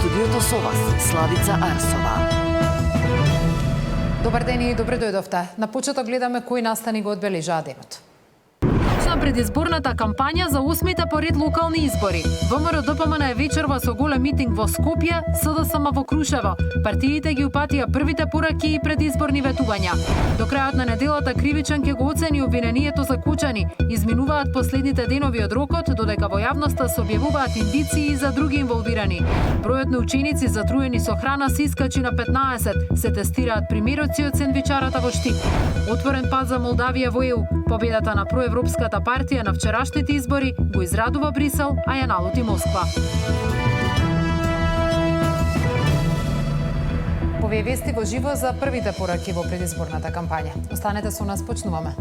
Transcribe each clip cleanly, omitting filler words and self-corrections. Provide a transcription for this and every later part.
студиото со вас, Славица Арсова. Добар ден и добре дојдовте. На почеток гледаме кои настани го одбележаа денот. На предизборната кампања за 8-те поред локални избори. ВМРО-ДПМН е вечерва со голем митинг во Скопје, СДСМ во Крушево. Партиите ги упатија првите пораки и предизборни ветувања. До крајот на неделата кривичен ќе го оцени обвинението за Кучани. Изминуваат последните денови од рокот, додека во јавноста се објавуваат индиции за други инволвирани. Бројот на ученици затруени со храна се искачи на 15. Се тестираат примероци од сендвичарата во Штип. Отворен пат за Молдавија во ЕУ. Победата на проевропската партија на вчерашните избори го израдува Брисел, а ја налути Москва. Овие вести во живо за првите пораки во предизборната кампања. Останете со нас, почнуваме.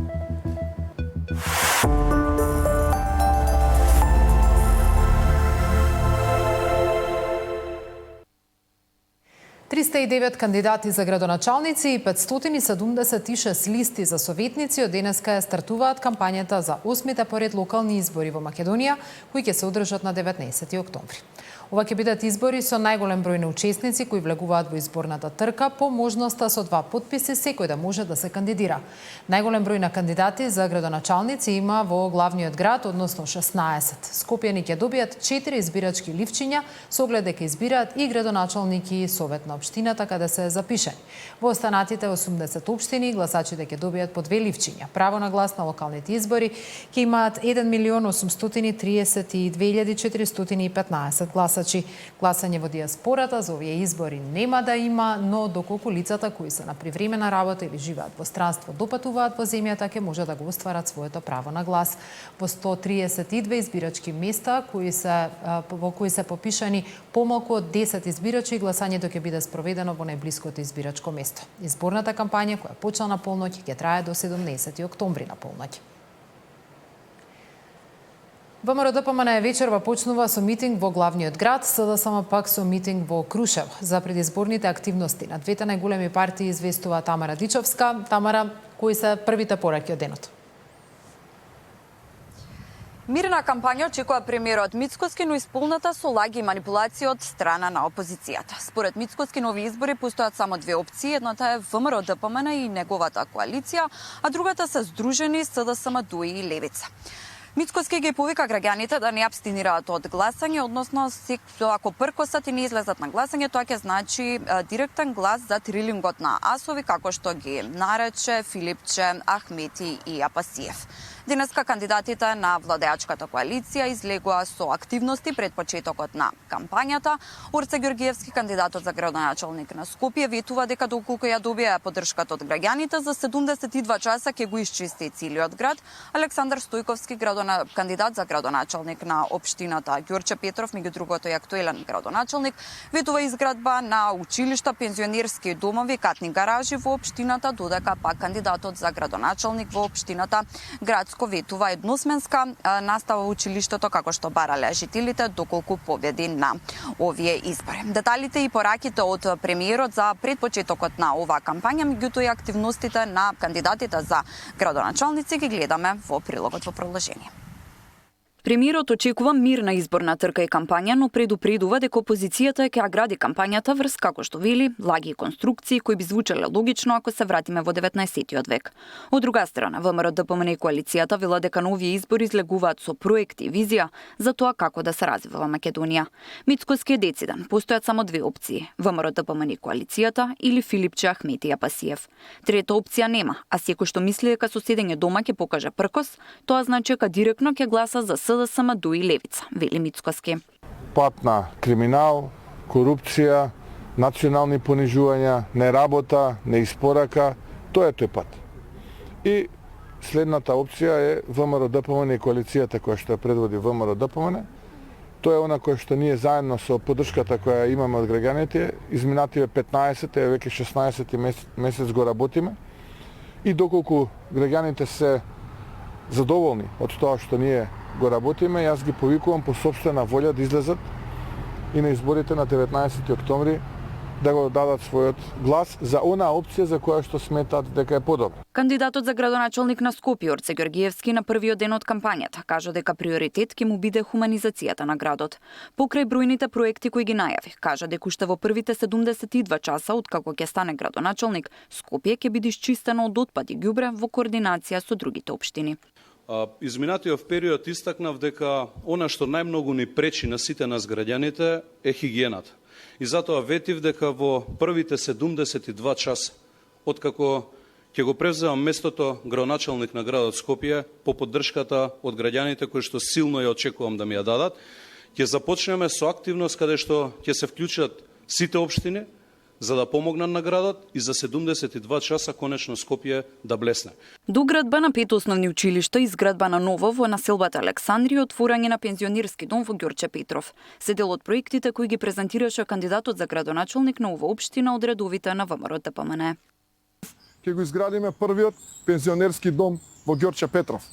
309 кандидати за градоначалници и 576 листи за советници од денеска стартуваат кампањата за 8-те поред локални избори во Македонија, кои ќе се одржат на 19 октомври. Ова ќе бидат избори со најголем број на учесници кои влегуваат во изборната трка по можноста со 2 потписи секој да може да се кандидира. Најголем број на кандидати за градоначалници има во главниот град, односно 16. Скопјани ќе добијат 4 избирачки ливчиња со оглед дека избираат и градоначалник и совет на општината каде се запишени. Во останатите 80 општини гласачите ќе добијат по 2 ливчиња. Право на глас на локалните избори ќе имаат 1.832.415 гласачи. Гласање во диаспората за овие избори нема да има, но доколку лицата кои се на привремена работа или живеат во странство допатуваат во земјата, ќе може да го остварат своето право на глас. Во 132 избирачки места во кои се попишани помалку од 10 избирачи, гласањето ќе биде спроведено во најблиското избирачко место. Изборната кампања, која почна на полноќ, ќе трае до 17 октомври на полноќ. ВМРО-ДПМН вечерва почнува со митинг во главниот град, СДСМ пак со митинг во Крушево. За предизборните активности на двете најголеми партии известува Тамара Дичовска. Тамара, кои се првите пораки од денот? Мирна кампања очекува премиерот Мицкоски, но исполната со лаги и манипулации од страна на опозицијата. Според Мицкоски, нови избори постојат само две опции. Едната е ВМРО-ДПМН и неговата коалиција, а другата се здружени СДСМ, ДУИ и Левица. Мицкоски ги повика граѓаните да не абстинираат од гласање, односно ако пркосат и не излезат на гласање, тоа ќе значи директен глас за трилингот на асови, како што ги нарече Филипче, Ахмети и Апасиев. Денеска кандидатите на владеачката коалиција излегува со активности пред почетокот на кампањата. Орце Ѓоргиевски, кандидатот за градоначалник на Скопје, ветува дека доколку ја добија поддршката од граѓаните, за 72 часа ќе го исчисти целиот град. Александар Стојковски, кандидат за градоначалник на општината Ѓорче Петров, меѓу другото и актуелен градоначалник, ветува изградба на училишта, пензионерски домови, катни гаражи во општината, додека пак кандидатот за градоначалник во општината Градско ветува едносменска настава во училиштето, како што барале жителите доколку победи на овие избори. Деталите и пораките од премиерот за предпочетокот на оваа кампања, меѓутоа и активностите на кандидатите за градоначалници ги гледаме во прилогот во продолжение. Премиерот очекува мирна изборна трка и кампања, но предупредува дека опозицијата ќе гради кампањата врз, како што вели, лаги и конструкции кои би звучеле логично ако се вратиме во 19 век. Од друга страна, ВМРО-ДПМН и коалицијата вела дека на овие избори излегуваат со проекти и визија за тоа како да се развива Македонија. Мицкоски е дециден, постојат само две опции: ВМРО-ДПМН и коалицијата или Филипче, Ахмети и Апасиев. Трета опција нема, а секој што мисли дека со седење дома ќе покаже пркос, тоа значи дека директно ќе гласа за СДСМ, ДУИ и Левица, вели Мицкоски. Пат на криминал, корупција, национални понижувања, неработа, неиспорака, тоа е тој пат. И следната опција е ВМРО-ДПМН и коалицијата која што предводи ВМРО-ДПМН. Тоа е она која што ние заедно со поддршката која имаме од граѓаните, изминативе 15, веќе 16 месец го работиме. И доколку граѓаните се задоволни од тоа што ние го работиме, јас ги повикувам по сопствена волја да излезат и на изборите на 19 октомври да го дадат својот глас за онаа опција за која што сметат дека е подобра. Кандидатот за градоначалник на Скопје Орце Ѓоргиевски на првиот ден од кампањата кажа дека приоритет ќе му биде хуманизацијата на градот. Покрај бројните проекти кои ги најави, кажа дека уште во првите 72 часа откако ќе стане градоначалник, Скопје ќе биде исчистено од отпад и ѓубре во координација со другите општини. Изминатиот период истакнав дека она што најмногу ни пречи на сите нас граѓаните е хигиената. И затоа ветив дека во првите 72 часа, откако ќе го превземам местото градоначалник на градот Скопје, по поддршката од граѓаните кои што силно ја очекувам да ми ја дадат, ќе започнеме со активност каде што ќе се вклучат сите општини за да помогнат на градот и за 72 часа конечно Скопје да блесне. Доградба на 5 основни училишта, изградба на ново во населбата Александри и отворање на пензионерски дом во Ѓорче Петров. Се дел од проектите кои ги презентираше кандидатот за градоначалник на ова општина од редовите на ВМРО ДПМН. Ќе го изградиме првиот пензионерски дом во Ѓорче Петров.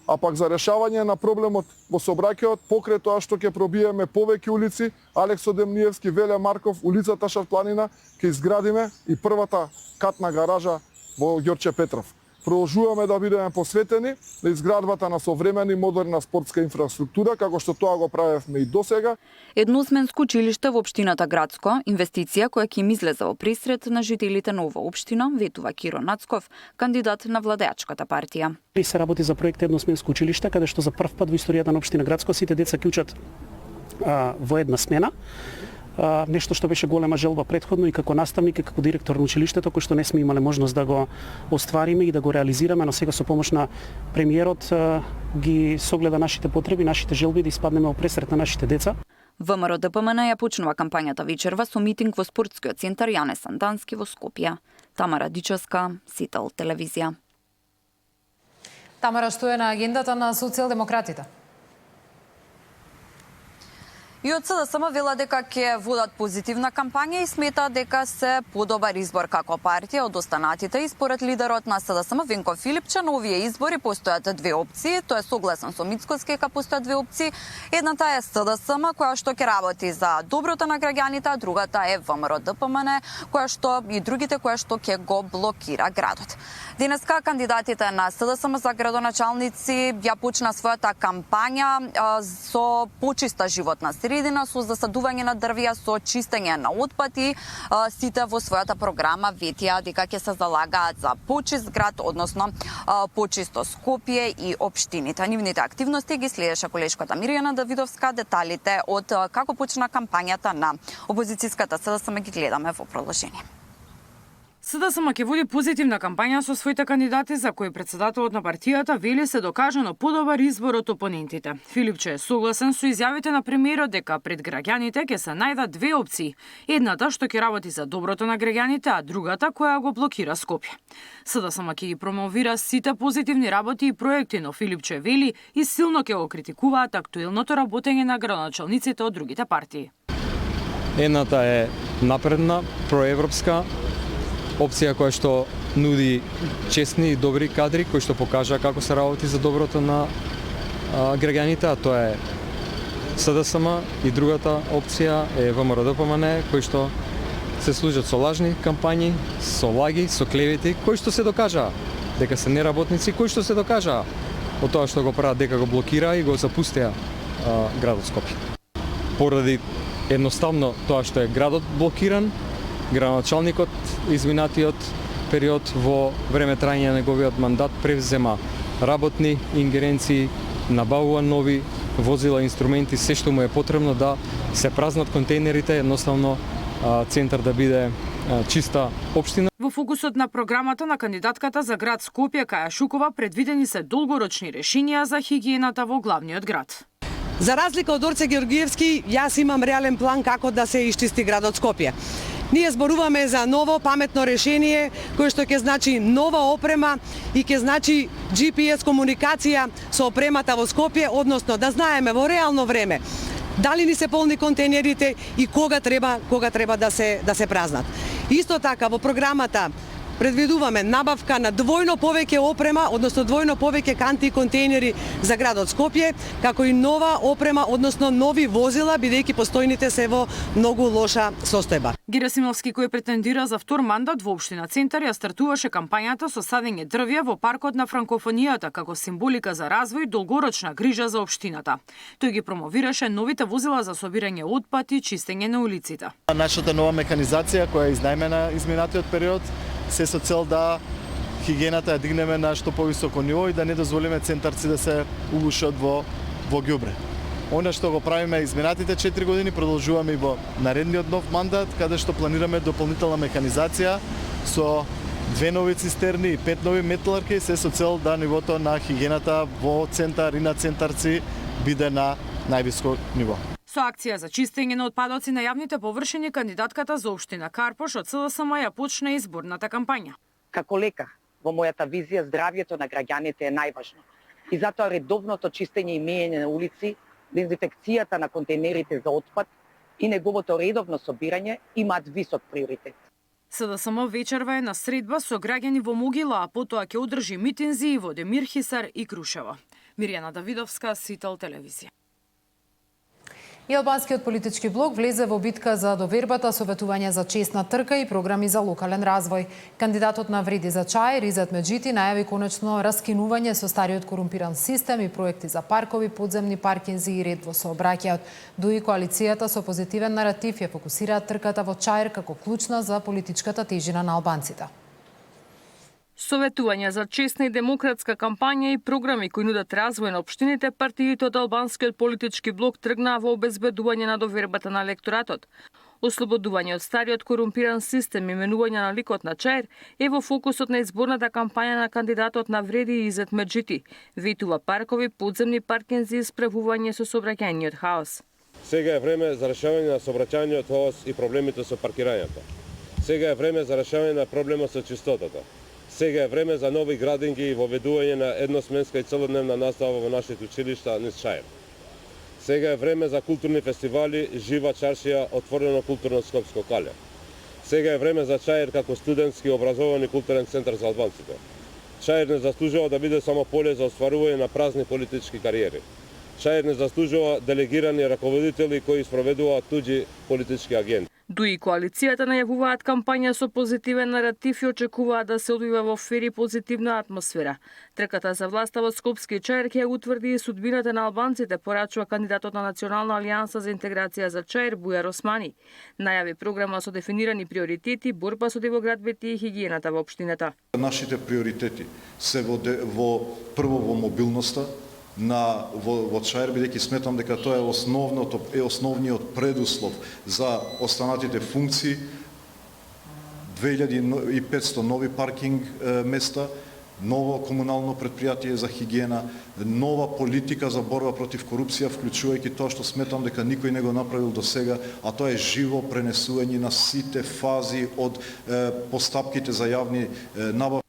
А пак за решавање на проблемот во сообраќајот, покрај тоа што ќе пробиеме повеќе улици, Алексо Демниевски, Веле Марков, улицата Шарпланина, ќе изградиме и првата катна гаража во Ѓорче Петров. Продолжуваме да бидеме посветени на изградбата на современа и модерна спортска инфраструктура, како што тоа го правевме и досега. Едносменско училиште во општината Градско, инвестиција која ќе им излезе во пресред на жителите на ова општина, ветува Киро Нацков, кандидат на владеачката партија. И се работи за проект едносменско училиште, каде што за прв пат во историјата на општина Градско сите деца ќе учат во една смена. Нешто што беше голема желба претходно и како наставник и како директор на училиштето, кој што не сме имале можност да го оствариме и да го реализираме, но сега со помош на премиерот ги согледа нашите потреби, нашите желби да испаднеме во пресрет на нашите деца. ВМРО ДПМН ја почнува кампањата вечерва со митинг во спортскиот центар Јане Сандански во Скопје. Тамара Дичевска, Сител телевизија. Тамара, што е на агендата на социјалдемократите? И од СДСМ вела дека ќе водат позитивна кампања и смета дека се подобар избор како партија од останатите и според лидерот на СДСМ Венко Филипче на овие избори постојат две опции. Тој е согласен со Мицкоски дека постојат две опции. Едната е СДСМ која што ќе работи за доброто на граѓаните, а другата е ВМРО ДПМН која што и другите која што ќе го блокира градот. Денеска кандидатите на СДСМ за градоначалници ја почна својата кампања со почиста животна средина, со засадување на дрвја, со чистење на отпати. Сите во својата програма ветија дека ќе се залагаат за почист град, односно почисто Скопје и општините. Нивните активности ги следеше колешката Мирјана Давидовска. Деталите од како почна кампањата на опозицијската СДСМ ги гледаме во продолжение. СДСМ ќе води позитивна кампања со своите кандидати за кои председателот на партијата вели се докажано подобар избор од опонентите. Филипче е согласен со изјавите на премиерот дека пред граѓаните ќе се најдат две опции. Едната што ќе работи за доброто на граѓаните, а другата која го блокира Скопје. СДСМ ќе ги промовира сите позитивни работи и проекти, но Филипче вели и силно ќе го критикуваат актуелното работење на градоначалниците од другите партии. Едната е напредна, проевропска опција која што нуди честни и добри кадри кои што покажа како се работи за доброто на граѓаните, а тоа е СДСМ, и другата опција е ВМРО ДПМН кои што се служат со лажни кампањи, со лаги, со клевети, кои што се докажа дека се неработници, кои што се докажа од тоа што го прават дека го блокира и го запустија градот Скопје. Поради едноставно тоа што е градот блокиран, градоначалникот изминатиот период во време трајање на неговиот мандат превзема работни ингеренции, набавува нови возила, инструменти, се што му е потребно да се празнат контейнерите, едноставно центар да биде чиста општина. Во фокусот на програмата на кандидатката за град Скопје Каја Шукова предвидени се долгорочни решенија за хигиената во главниот град. За разлика од Орце Ѓоргиевски, јас имам реален план како да се исчисти градот Скопје. Ние зборуваме за ново паметно решение кое што ќе значи нова опрема и ќе значи GPS комуникација со опремата во Скопје, односно да знаеме во реално време дали ни се полни контейнерите и кога треба да се празнат. Исто така во програмата предвидуваме набавка на двојно повеќе опрема, односно двојно повеќе канти и контејнери за градот Скопје, како и нова опрема, односно нови возила, бидејќи постојните се во многу лоша состојба. Герасимовски, кој претендира за втор мандат во општина Центар, ја стартуваше кампањата со садење дрвја во паркот на франкофонијата како символика за развој и долгорочна грижа за општината. Тој ги промовираше новите возила за собирање отпад и чистење на улиците. Нашата нова механизација која е изнајмена изминатиот период се со цел да хигиената ја дигнеме на што повисоко ниво и да не дозволиме центарци да се угушат во ѓубре. Она што го правиме изминатите 4 години продолжуваме и во наредниот нов мандат, каде што планираме дополнителна механизација со 2 нови цистерни и 5 нови метларки, се со цел да нивото на хигиената во Центар и на центарци биде на највисоко ниво. Со акција за чистење на отпадоци на јавните површини, кандидатката за општина Карпош од СДСМ ја почна изборната кампања. Како лекар, во мојата визија здравјето на граѓаните е најважно. И затоа редовното чистење и меење на улици, дезинфекцијата на контейнерите за отпад и неговото редовно собирање имаат висок приоритет. СДСМ вечерва е на средба со граѓани во Могила, а потоа ќе одржи митинзи во Демир Хисар и Крушево. Мирјана Давидовска, Сител телевизија. И албанскиот политички блок влезе во битка за довербата, советување за честна трка и програми за локален развој. Кандидатот на Вреди за чај, Ризат Меджити, најави конечно раскинување со стариот корумпиран систем и проекти за паркови, подземни паркинзи и ред во сообраќајот. Дуи коалицијата со позитивен наратив ја фокусираат трката во Чаир како клучна за политичката тежина на албанците. Советување за честна и демократска кампања и програми кои нудат развој на општините, партиите од албанскиот политички блок тргнаа во обезбедување на довербата на електоратот. Ослободување од стариот корумпиран систем и менување на ликот на Чаир е во фокусот на изборната кампања на кандидатот на Вреди Изет Меджити. Ветува паркови, подземни паркинзи и справување со сообраќајниот хаос. Сега е време за решавање на сообраќајниот хаос и проблемите со паркирањето. Сега е време за решавање на проблемот со чистотата. Сега е време за нови градинги и воведување на едносменска и целодневна настава во нашите училишта низ Чаир. Сега е време за културни фестивали, жива чаршија, отворено културно скопско кале. Сега е време за Чаир како студентски образован и културен центар за албанците. Чаир не заслужува да биде само поле за остварување на празни политички кариери. Чаир не заслужува делегирани раководители кои спроведуваат туѓи политички агенти. Дуи коалицијата најавуваат кампања со позитивен наратив и очекуваат да се одвива во фер и позитивна атмосфера. Трката за власта во Скопски Чаир ќе утврди и судбината на албанците, порачува кандидатот на Национална алијанса за интеграција за Чаир Бујар Османи. Најави програма со дефинирани приоритети, борба со дивоградбите и хигиената во општината. Нашите приоритети се прво во мобилноста, во Чаир, бидејќи сметам дека тоа е основниот предуслов за останатите функции, 2500 нови паркинг места, ново комунално предпријатие за хигиена, нова политика за борба против корупција, вклучувајќи тоа што сметам дека никој не го направил до сега, а тоа е живо пренесување на сите фази од постапките за јавни набавки.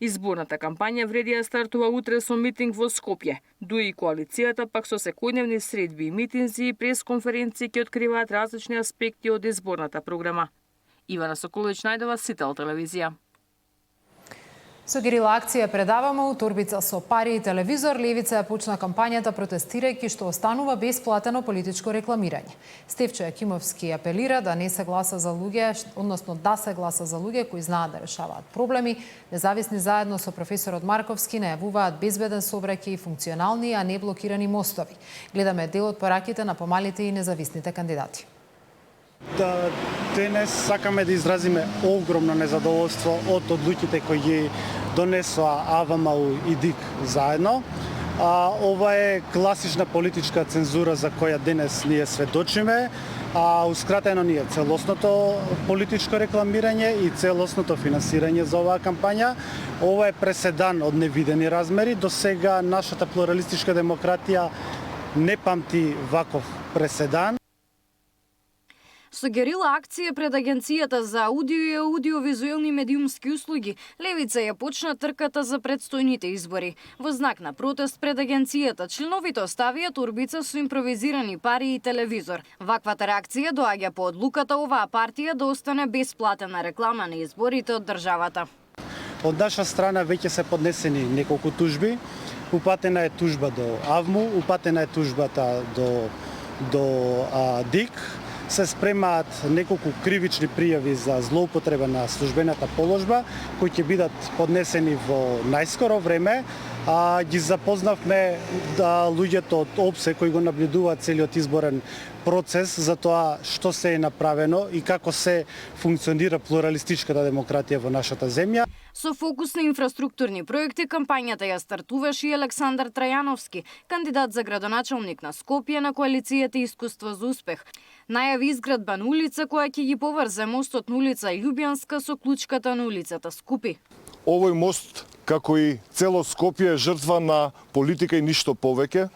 Изборната кампања Вреди ја стартува утре со митинг во Скопје. Дуи коалицијата пак со секојдневни средби, митинзи и пресконференции ќе откриваат различни аспекти од изборната програма. Ивана Соколовиќ најдова, Сител телевизија. Со Герила акција предаваме у торбица со пари и телевизор, левица ја почна кампањата протестирајќи што останува бесплатено политичко рекламирање. Стефчо Јакимовски апелира да не се гласа за луѓе, односно да се гласа за луѓе кои знаат да решаваат проблеми. Независни заедно со професорот Марковски најавуваат безбеден сообраќај и функционални, а не блокирани мостови. Гледаме дел од пораките на помалите и независните кандидати. Денес сакаме да изразиме огромно незадоволство од одлуките кои ги донесоа АВМУ и ДИК заедно. Ова е класична политичка цензура за која денес ние сведочиме. Ускратено ни е целосното политичко рекламирање и целосното финансирање за оваа кампања. Ова е преседан од невидени размери. До сега нашата плуралистичка демократија не памти ваков преседан. Со Герила акција пред Агенцијата за аудио и аудиовизуелни медиумски услуги, левица ја почна трката за предстојните избори. Во знак на протест пред агенцијата, членовите оставија торбица со импровизирани пари и телевизор. Ваквата реакција доаѓа по одлуката оваа партија да остане бесплатена реклама на изборите од државата. Од наша страна веќе се поднесени неколку тужби. Упатена е тужба до АВМУ, упатена е тужбата до ДИК. Се спремаат неколку кривични пријави за злоупотреба на службената положба, кои ќе бидат поднесени во најскоро време. Ги запознавме луѓето од ОПСЕ кои го наблюдуваат целиот изборен процес за тоа што се е направено и како се функционира плуралистичката демократија во нашата земја. Со фокус на инфраструктурни проекти, кампањата ја стартуваше и Александар Трајановски, кандидат за градоначалник на Скопје на коалицијата Искуство за успех. Најави изградба на улица која ќе ги поврзе мостот на улица Љубјанска со клучката на улицата Скупи. Овој мост, како и цело Скопје, е жртва на политика и ништо повеќе.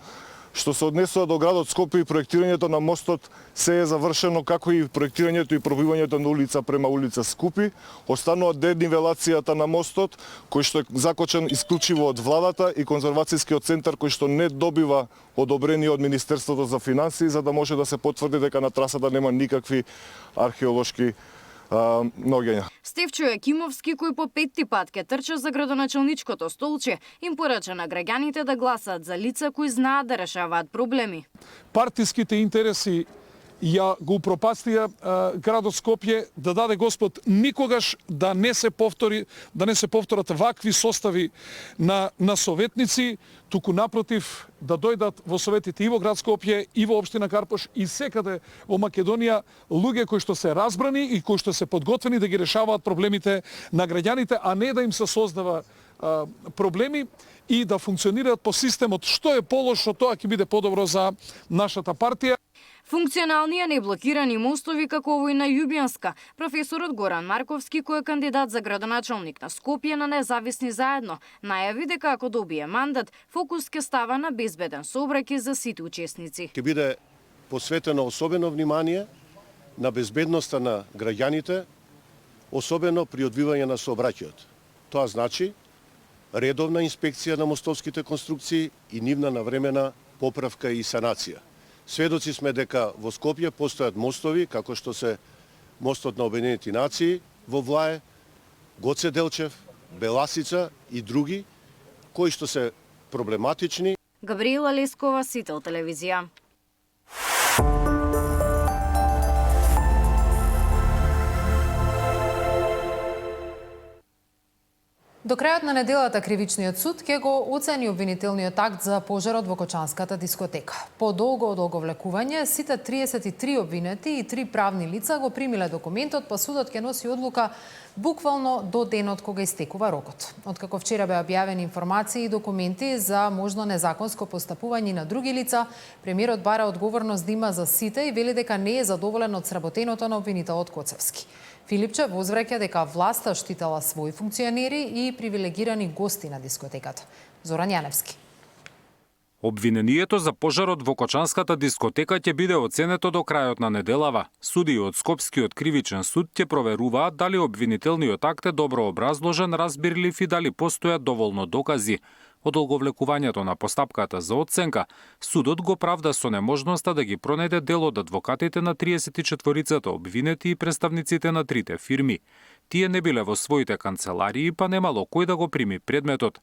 Што се однесува до градот Скопје и проектирањето на мостот се е завршено, како и проектирањето и пробивањето на улица према улица Скупи. Останува денивелацијата на мостот, кој што е закочен исклучиво од владата и конзервацијскиот центар кој што не добива одобрение од Министерството за финансии за да може да се потврди дека на трасата нема никакви археолошки ноѓења. Стефчо Јакимовски, кој по 5ти пат ке трча за градоначалничкото столче, им порача на граѓаните да гласаат за лица кои знаат да решаваат проблеми. Партиските интереси ја го упропастија градот Скопје, да даде Господ никогаш да не се повторат вакви состави на советници, туку напротив да дојдат во советите и во град Скопје и во општина Карпош и секаде во Македонија луѓе кои што се разбрани и кои што се подготвени да ги решаваат проблемите на граѓаните, а не да им се создава проблеми и да функционираат по системот што е полошо, тоа ќе биде подобро за нашата партија. Функционални, а не блокирани мостови како овој на Љубјанска. Професорот Горан Марковски, кој е кандидат за градоначалник на Скопје на Независни заедно, најави дека ако добие мандат, фокус ќе става на безбеден сообраќај за сите учесници. Ќе биде посветено особено внимание на безбедноста на граѓаните, особено при одвивање на сообраќајот. Тоа значи редовна инспекција на мостовските конструкции и нивна навремена поправка и санација. Сведоци сме дека во Скопје постојат мостови, како што се мостот на Обединените нации во Влае, Гоце Делчев, Беласица и други, кои што се проблематични. Габриела Лескова, Сител телевизија. До крајот на неделата Кривичниот суд ќе го оцени обвинителниот акт за пожарот во Кочанската дискотека. По долго одолговлекување, сите 33 обвинети и 3 правни лица го примиле документот, па судот ќе носи одлука буквално до денот кога истекува рокот. Откако вчера беа објавени информации и документи за можно незаконско постапување на други лица, премиерот бара одговорност да има за сите и вели дека не е задоволен од сработеното на обвинителот Коцевски. Филипче возвраќа дека власта штитела своји функционери и привилегирани гости на дискотеката. Зоран Јаневски. Обвинението за пожарот во Кочанската дискотека ќе биде оценето до крајот на неделава. Судии од Скопскиот кривичен суд ќе проверуваат дали обвинителниот акт е добро образложен, разбирлив и дали постојат доволно докази. Одолговлекувањето на постапката за оценка, судот го правда со неможноста да ги пронеде дел од адвокатите на 34-цата обвинети и представниците на трите фирми. Тие не биле во своите канцеларии, па немало кој да го прими предметот.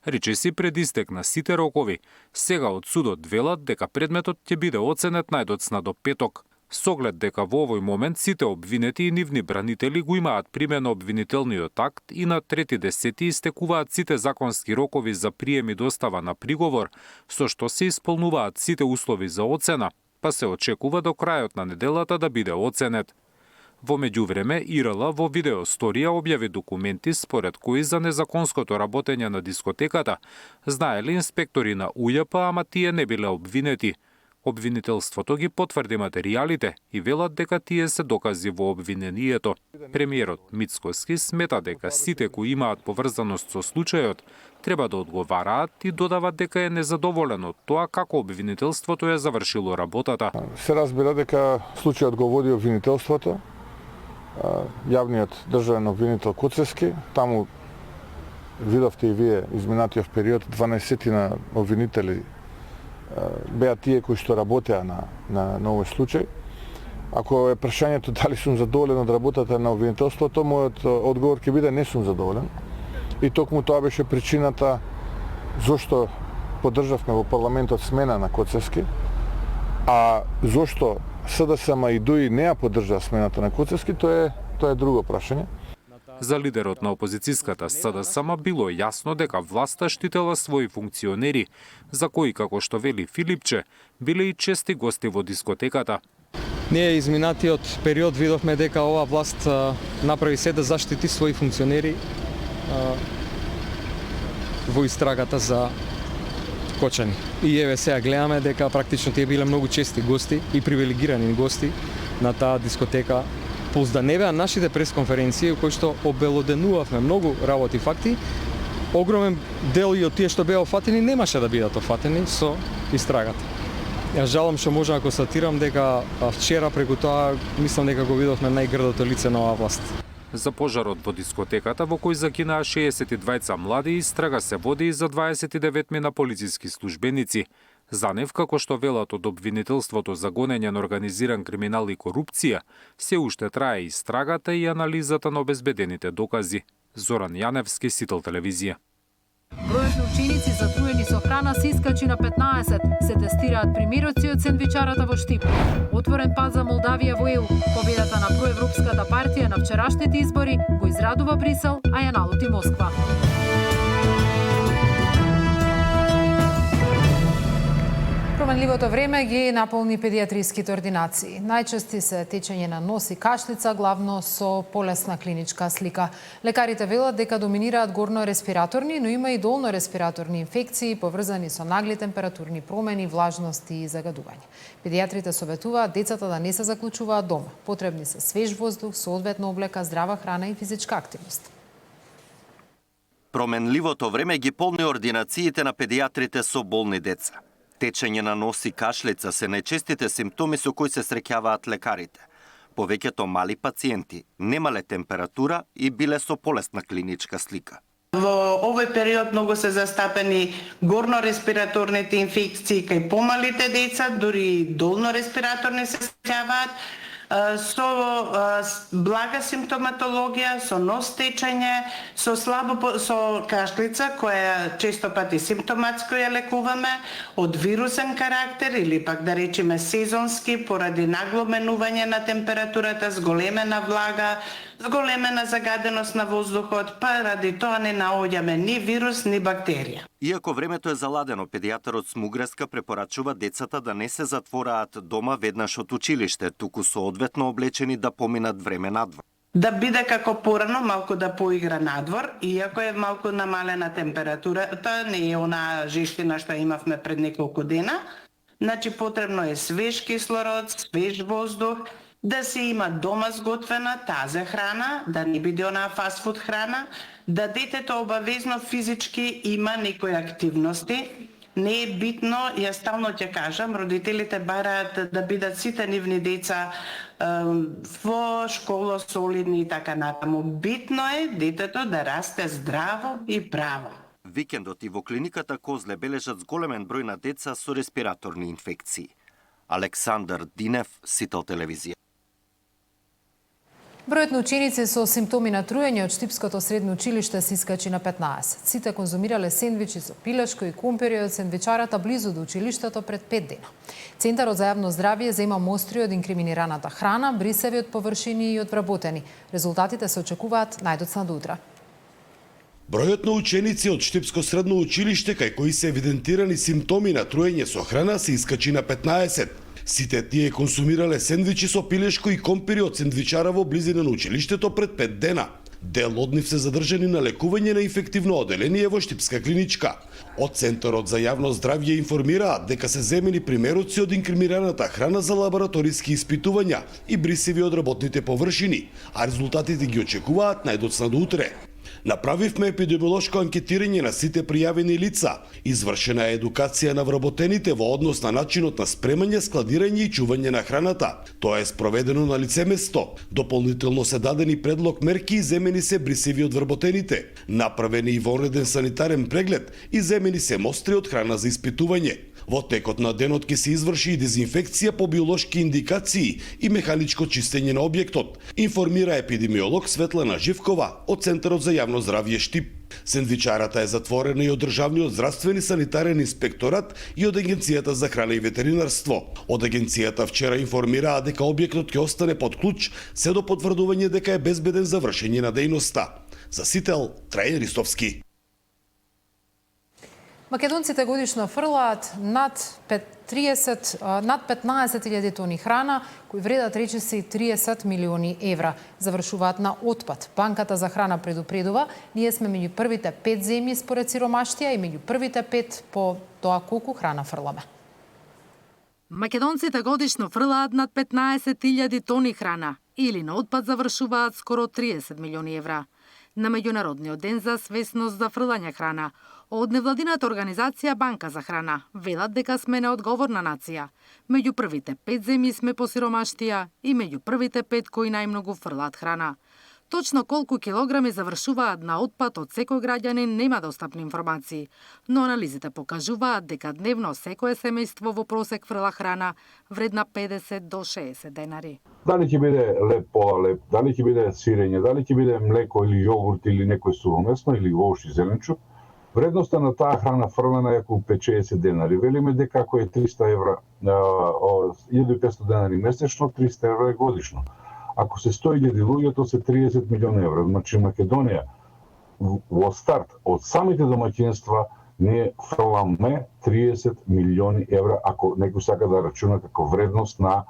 Речиси пред истек на сите рокови, сега од судот велат дека предметот ќе биде оценет најдоцна до петок. С оглед дека во овој момент сите обвинети и нивни бранители го имаат примено обвинителниот акт и на 3.10 истекуваат сите законски рокови за прием и достава на приговор, со што се исполнуваат сите услови за оцена, па се очекува до крајот на неделата да биде оценет. Во меѓувреме, ИРЛ во видеосторија објави документи според кои за незаконското работење на дискотеката знаеле инспектори на УЈП, ама тие не биле обвинети. Обвинителството ги потврди материјалите и велат дека тие се докази во обвинението. Премиерот Мицкоски смета дека сите кои имаат поврзаност со случајот треба да одговараат и додава дека е незадоволен од тоа како обвинителството е завршило работата. Се разбира дека случајот го води обвинителството, јавниот државен обвинител Коцевски, таму видовте и вие изминатиот период 12 на обвинители беа тие кои што работеа на овој случај. Ако е прашањето дали сум задоволен од работата на обвинителството, мојот одговор ќе биде не сум задоволен. И токму тоа беше причината зошто поддржавме во парламентот смена на Коцевски, а зошто СДСМ и ДУИ не ја поддржаа смената на Коцевски, тоа е друго прашање. За лидерот на опозицијската СДСМ било јасно дека власта штитела своји функционери, за кои, како што вели Филипче, биле и чести гости во дискотеката. Ние изминатиот период видовме дека оваа власт направи се да заштити своји функционери во истрагата за Кочани. И еве сега гледаме дека практично тие биле многу чести гости и привилегирани гости на таа дискотека. Плюс да не беа нашите пресконференции кои што обелоденувавме многу работи факти, огромен дел и од тие што беа офатени немаше да бидат офатени со истрагата. Ја жалам што можам да констатирам дека вчера преку тоа мислам дека го видовме најгрдото лице на оваа власт. За пожарот во дискотеката во кој загинаа 62 млади, истрага се води и за 29 полициски службеници. За нив, како што велат од обвинителството за гонење на организиран криминал и корупција, се уште трае истрагата и анализата на обезбедените докази. Зоран Јаневски, Сител телевизија. Бројот на ученици затруени со храна се искачи на 15. Се тестираат примероци од сендвичарата во Штип. Отворен пат за Молдавија во ЕУ. Победата на проевропската партија на вчерашните избори го израдува Брисел, а ја налути Москва. Променливото време ги наполни педиатриските ординации. Најчести се течење на нос и кашлица, главно со полесна клиничка слика. Лекарите велат дека доминираат горно-респираторни, но има и долно-респираторни инфекции, поврзани со нагли температурни промени, влажност и загадување. Педиатрите советуваат децата да не се заклучуваат дома. Потребни се свеж воздух, соодветна облека, здрава храна и физичка активност. Променливото време ги полни ординациите на педиатрите со болни деца. Течење на нос и кашлица се најчестите симптоми со кои се среќаваат лекарите. Повеќето мали пациенти немале температура и биле со полесна клиничка слика. Во овој период многу се застапени горно-респираторните инфекции кај помалите деца, дури долно-респираторни се среќаваат, со блага симптоматологија, со нос течење, со кашлица, која често пати симптоматско ја лекуваме, од вирусен карактер или пак да речеме сезонски, поради нагло менување на температурата, зголемена влага, зголемена загаденост на воздухот, па ради тоа не наоѓаме ни вирус, ни бактерија. Иако времето е заладено, педијатарот Смугреска препорачува децата да не се затвораат дома веднаш од училиште, туку соодветно облечени да поминат време надвор. Да биде како порано, малку да поигра надвор, иако е малку намалена температурата, не е она жештина што имавме пред неколку дена. Значи потребно е свеж кислород, свеж воздух, да се има дома сготвена таза храна, да не биде онаа фастфуд храна, да детето обавезно физички има некои активности. Не е битно, ја стално ќе кажам, родителите бараат да бидат сите нивни деца во школа солидни и така натаму. Битно е детето да расте здраво и право. Викендот и во клиниката Козле бележат зголемен број на деца со респираторни инфекции. Александар Динев, Сител телевизија. Бројот на ученици со симптоми на труење од Штипското средно училиште се искачи на 15. Сите конзумирале сендвичи со пилешко и кумпири од сендвичарата близу до училиштето пред 5 дена. Центарот за јавно здравје зема мостри од инкриминираната храна, брисеви од површини и од вработени. Резултатите се очекуваат најдоцна до утре. Бројот на ученици од Штипско средно училиште кај кои се евидентирани симптоми на труење со храна се искачи на 15. Сите тие консумирале сендвичи со пилешко и компири од сендвичара во близина на училиштето пред 5 дена. Дел од нив се задржани на лекување на инфективно оделение во Штипска клиничка. Од Центарот за јавно здравје информираат дека се земени примероци од инкримираната храна за лабораториски испитувања и брисеви од работните површини, а резултатите ги очекуваат најдоцна до утре. Направивме епидемиолошко анкетирање на сите пријавени лица. Извршена е едукација на вработените во однос на начинот на спремање, складирање и чување на храната. Тоа е спроведено на лице место. Дополнително се дадени предлог мерки и земени се брисеви од вработените. Направени и вонреден санитарен преглед и земени се мостри од храна за испитување. Во текот на денот ќе се изврши и дезинфекција по биолошки индикации и механичко чистење на објектот, информира епидемиолог Светлана Живкова од Центарот за јавно здравје Штип. Сендвичарата е затворена и од Државниот здравствен и санитарен инспекторат и од Агенцијата за храна и ветеринарство. Од агенцијата вчера информираа дека објектот ќе остане под клуч се до потврдување дека е безбеден за вршење на дејноста. За Сител, Трајан Ристовски. Македонците годишно фрлаат над 15.000 тони храна, кои вредат речиси 30 милиони евра. Завршуваат на отпад. Банката за храна предупредува, ние сме меѓу првите 5 земји според сиромаштија и меѓу првите 5 по тоа колку храна фрламе. Македонците годишно фрлаат над 15.000 тони храна или на отпад завршуваат скоро 30 милиони евра. На Меѓународниот ден за свесност за фрлање храна, од невладината организација Банка за храна велат дека сме неодговорна нација. Меѓу првите 5 земји сме по сиромаштија и меѓу првите 5 кои најмногу фрлаат храна. Точно колку килограми завршуваат на отпад од секој граѓанин нема достапни информации, но анализите покажуваат дека дневно секое семејство во просек фрла храна вредна 50 до 60 денари. Дали ќе биде леп, пола леп, дали ќе биде сирење, дали ќе биде млеко или јогурт или некој сувомесно или овош и зеленчук, вредноста на таа храна фрлена е околу 5-60 денари. Велиме дека ако е 300 евра, 1500 денари месечно, 300 евра е годишно. Ако се 100.000 луѓе, то се 30 милиони евра. Значи Македонија во старт од самите домаќинства ние фрламе 30 милиони евра, ако некој сака да рачуна како вредност на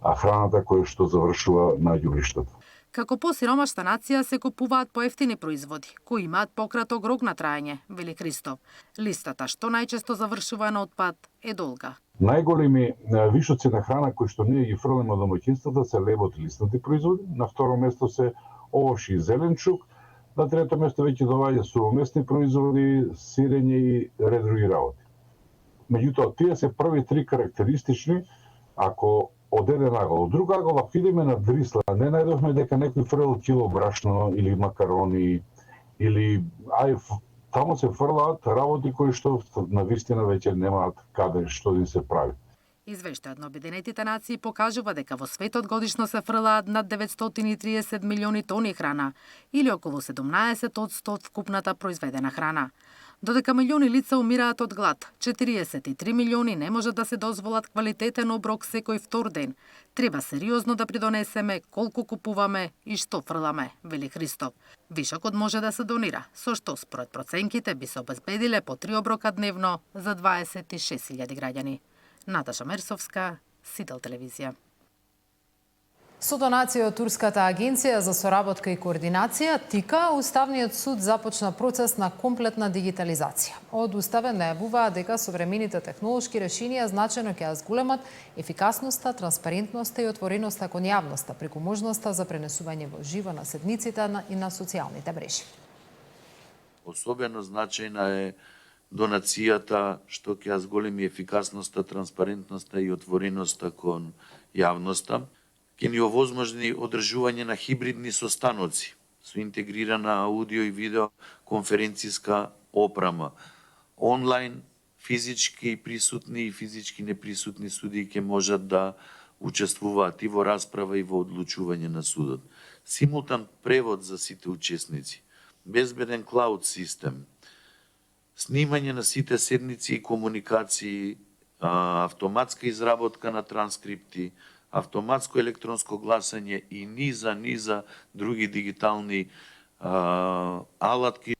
храната која што завршува на ѓубриштата. Како посиромашна нација се купуваат поевтини производи, кои имаат пократок рок на траење, вели Христов. Листата што најчесто завршува на отпад е долга. Најголеми вишоци на храна кои што ние ги фрламе од домаќинствата се лебот и лиснати производи, на второ место се овош и зеленчук, на трето место веќе доаѓа сувомесни производи, сирење и ред други работи. Меѓутоа, тие се први три карактеристични, ако од еден агол. Од друг агол, ако идеме на Дрисла, не најдовме дека некој фрлил кило брашно или макарони, или таму се фрлаат работи кои што на вистина веќе немаат каде што да се прави. Извештајот на Обединетите нации покажува дека во светот годишно се фрлаат над 930 милиони тони храна, или околу 17% од вкупната произведена храна. Додека милиони лица умираат од глад, 43 милиони не можат да се дозволат квалитетен оброк секој втор ден. Треба сериозно да придонесеме колку купуваме и што фрламе, вели Христов. Вишокот може да се донира, со што според проценките би се обезбедиле по 3 оброка дневно за 26.000 граѓани. Наташа Мерсовска, Сител телевизија. Со донација од Турската агенција за соработка и координација, ТИКА, Уставниот суд започна процес на комплетна дигитализација. Од Уставен најавуваа дека современите технолошки решенија значајно ќе ја зголемат ефикасноста, транспарентноста и отвореноста кон јавноста, преку можноста за пренесување во живо на седниците и на социјалните мрежи. Особено значајна е донацијата што ќе ја зголеми ефикасноста, транспарентноста и отвореноста кон јавноста. Ќе ни овозможни одржување на хибридни состаноци со интегрирана аудио и видео конференциска опрема. Онлайн, физички присутни и физички неприсутни судии ќе можат да учествуваат и во расправа и во одлучување на судот. Симултан превод за сите учесници, безбеден клауд систем, снимање на сите седници и комуникации, автоматска изработка на транскрипти, автоматско електронско гласање и низа други дигитални алатки.